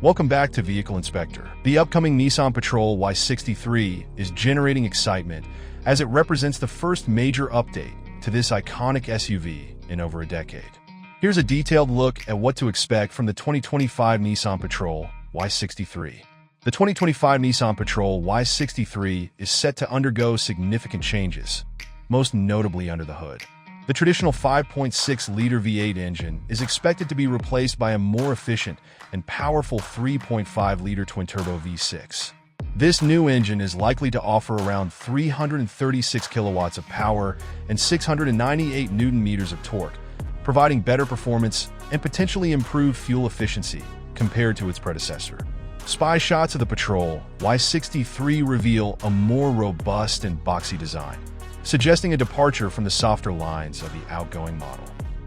Welcome back to Vehicle Inspector. The upcoming Nissan Patrol Y63 is generating excitement as it represents the first major update to this iconic SUV in over a decade. Here's a detailed look at what to expect from the 2025 Nissan Patrol Y63. The 2025 Nissan Patrol Y63 is set to undergo significant changes, most notably under the hood. The traditional 5.6-liter V8 engine is expected to be replaced by a more efficient and powerful 3.5-liter twin-turbo V6. This new engine is likely to offer around 336 kilowatts of power and 698 newton-meters of torque, providing better performance and potentially improved fuel efficiency compared to its predecessor. Spy shots of the Patrol Y63 reveal a more robust and boxy design, suggesting a departure from the softer lines of the outgoing model.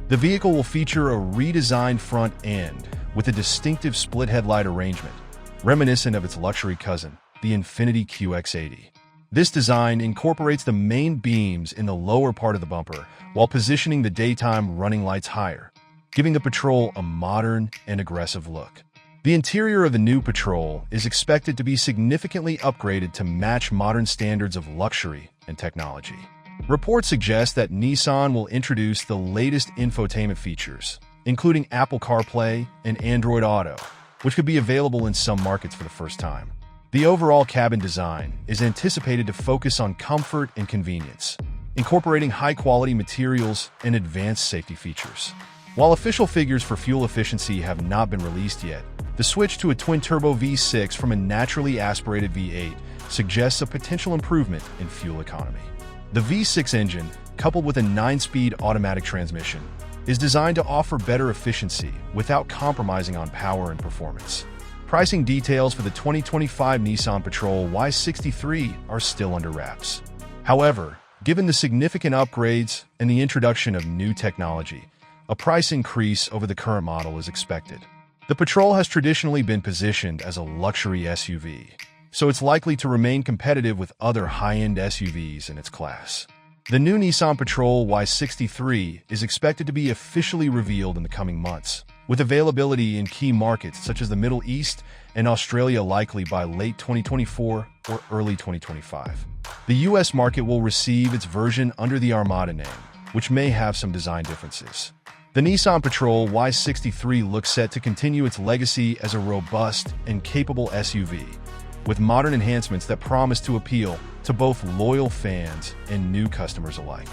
The vehicle will feature a redesigned front end with a distinctive split headlight arrangement, reminiscent of its luxury cousin, the Infiniti QX80. This design incorporates the main beams in the lower part of the bumper while positioning the daytime running lights higher, giving the Patrol a modern and aggressive look. The interior of the new Patrol is expected to be significantly upgraded to match modern standards of luxury and technology. Reports suggest that Nissan will introduce the latest infotainment features, including Apple CarPlay and Android Auto, which could be available in some markets for the first time. The overall cabin design is anticipated to focus on comfort and convenience, incorporating high-quality materials and advanced safety features. While official figures for fuel efficiency have not been released yet, the switch to a twin-turbo V6 from a naturally aspirated V8 suggests a potential improvement in fuel economy. The V6 engine, coupled with a 9-speed automatic transmission, is designed to offer better efficiency without compromising on power and performance. Pricing details for the 2025 Nissan Patrol Y63 are still under wraps. However, given the significant upgrades and the introduction of new technology, a price increase over the current model is expected. The Patrol has traditionally been positioned as a luxury SUV, so it's likely to remain competitive with other high-end SUVs in its class. The new Nissan Patrol Y63 is expected to be officially revealed in the coming months, with availability in key markets such as the Middle East and Australia likely by late 2024 or early 2025. The US market will receive its version under the Armada name, which may have some design differences. The Nissan Patrol Y63 looks set to continue its legacy as a robust and capable SUV, with modern enhancements that promise to appeal to both loyal fans and new customers alike.